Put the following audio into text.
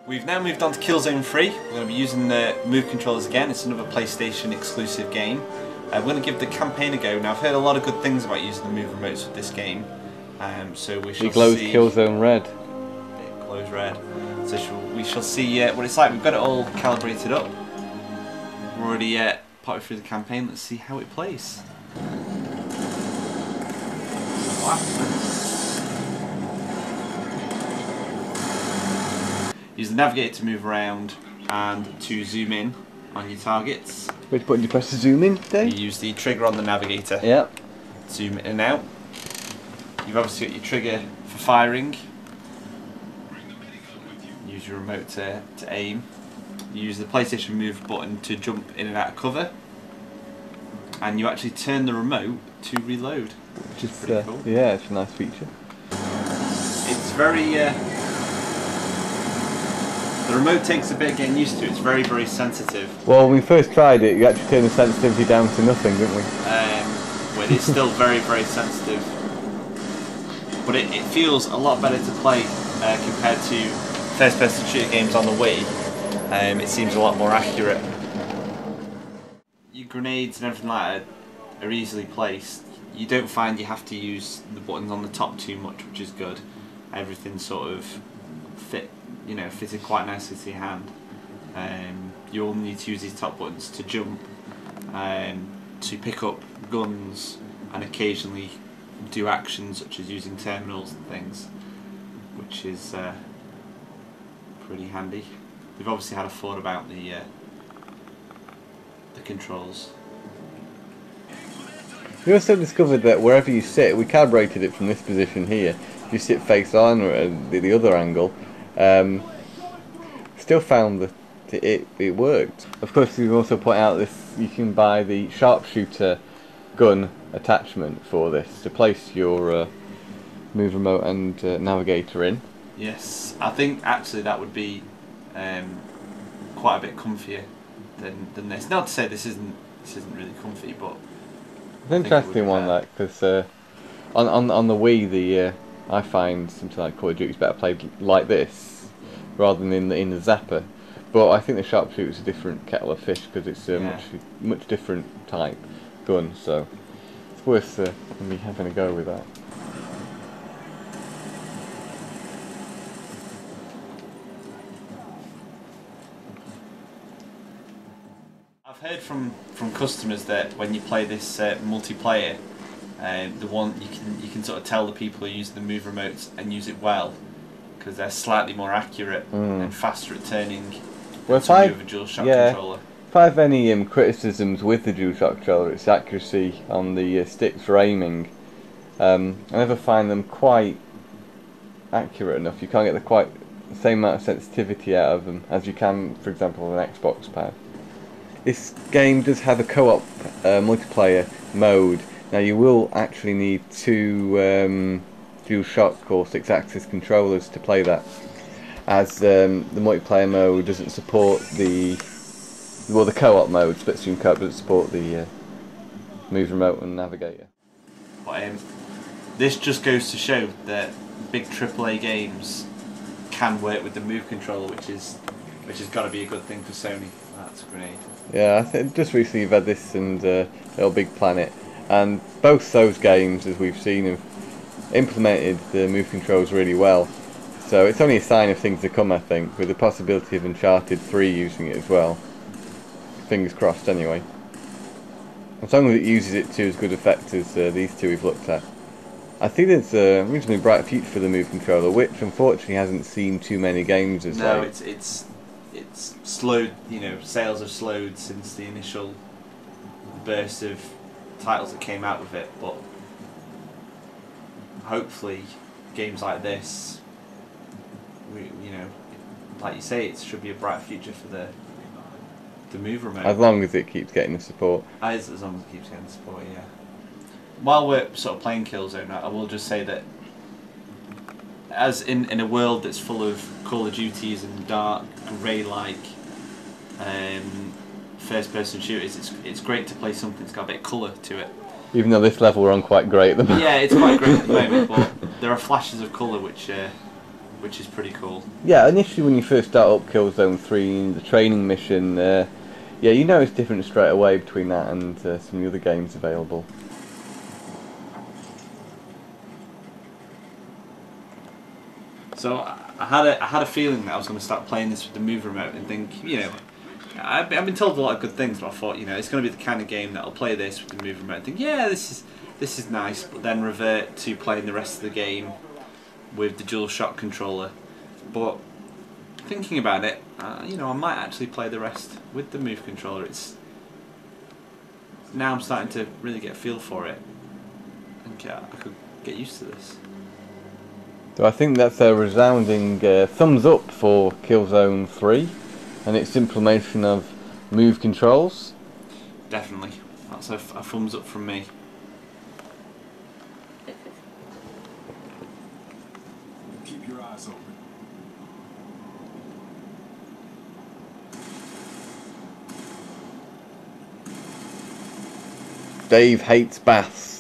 We've now moved on to Killzone 3. We're going to be using the move controllers again. It's another PlayStation exclusive game. We're going to give the campaign a go. Now I've heard a lot of good things about using the move remotes with this game. So we shall see. It glows Killzone red. It glows red. So we shall see what it's like. We've got it all calibrated up. We're already partway through the campaign. Let's see how it plays. Use the navigator to move around and to zoom in on your targets. Which button do you press to zoom in, Dave? You use the trigger on the navigator. Yep. Zoom in and out. You've obviously got your trigger for firing. Use your remote to aim. You use the PlayStation Move button to jump in and out of cover. And you actually turn the remote to reload. Which is pretty cool. Yeah, it's a nice feature. It's very... the remote takes a bit of getting used to. It's very, very sensitive. Well, when we first tried it, you actually turned the sensitivity down to nothing, didn't we? Well, it's still very, very sensitive. But it feels a lot better to play compared to first-person shooter games on the Wii. It seems a lot more accurate. Your grenades and everything like that are easily placed. You don't find you have to use the buttons on the top too much, which is good. Everything sort of fitted quite nicely to your hand. You only need to use these top buttons to jump, to pick up guns, and occasionally do actions such as using terminals and things, which is pretty handy. We've obviously had a thought about the controls. We also discovered that wherever you sit, we calibrated it from this position here. If you sit face on or at the other angle, still found that it worked. Of course, we've also put out this, you can buy the sharpshooter gun attachment for this to place your move remote and navigator in. Yes, I think actually that would be quite a bit comfier than this. Not to say this isn't really comfy, but it's an interesting one, that, because on the Wii, I find something like Call of Duty is better played like this rather than in the zapper. But I think the sharpshooter is a different kettle of fish because it's a much different type gun. So it's worth me having a go with that. I've heard from customers that when you play this multiplayer, the one you can sort of tell the people who use the move remotes and use it well because they're slightly more accurate and faster at turning. Well, with a DualShock controller. If I have any criticisms with the DualShock controller, it's accuracy on the sticks for aiming. I never find them quite accurate enough. You can't get the same amount of sensitivity out of them as you can, for example, with an Xbox pad. This game does have a co-op multiplayer mode. Now you will actually need two DualShock or 6-axis controllers to play that, as the multiplayer mode doesn't support the co-op mode. Split screen co-op doesn't support the move remote and navigator. But, this just goes to show that big AAA games can work with the move controller, which has got to be a good thing for Sony. That's a grenade. Yeah, I think just recently you've had this and Little Big Planet, and both those games, as we've seen, have implemented the move controls really well. So it's only a sign of things to come, I think, with the possibility of Uncharted 3 using it as well. Fingers crossed, anyway. As long as it uses it to as good effect as these two we've looked at. I think there's a reasonably bright future for the move controller, which unfortunately hasn't seen too many games as no, late. It's slowed. Sales have slowed since the initial burst of titles that came out with it, but hopefully games like this, like you say, it should be a bright future for the move remote. As long as it keeps getting the support. As long as it keeps getting the support, yeah. While we're sort of playing Killzone, I will just say that as in a world that's full of Call of Duties and dark, grey-like first-person shooters, it's great to play something that's got a bit of colour to it. Even though this level we're on quite grey at the moment. Yeah, it's quite great at the moment, but there are flashes of colour which which is pretty cool. Yeah, initially when you first start up Killzone 3, the training mission, yeah, you notice difference straight away between that and some of the other games available. So I had a feeling that I was going to start playing this with the Move remote and think, you know, I've been told a lot of good things, but I thought, you know, it's going to be the kind of game that I'll play this with the Move remote and think, yeah, this is nice, but then revert to playing the rest of the game with the DualShock controller. But thinking about it, you know, I might actually play the rest with the Move controller. Now I'm starting to really get a feel for it. I think I could get used to this. So I think that's a resounding thumbs up for Killzone 3 and its implementation of Move controls. Definitely. That's a thumbs up from me. Keep your eyes open. Dave hates baths.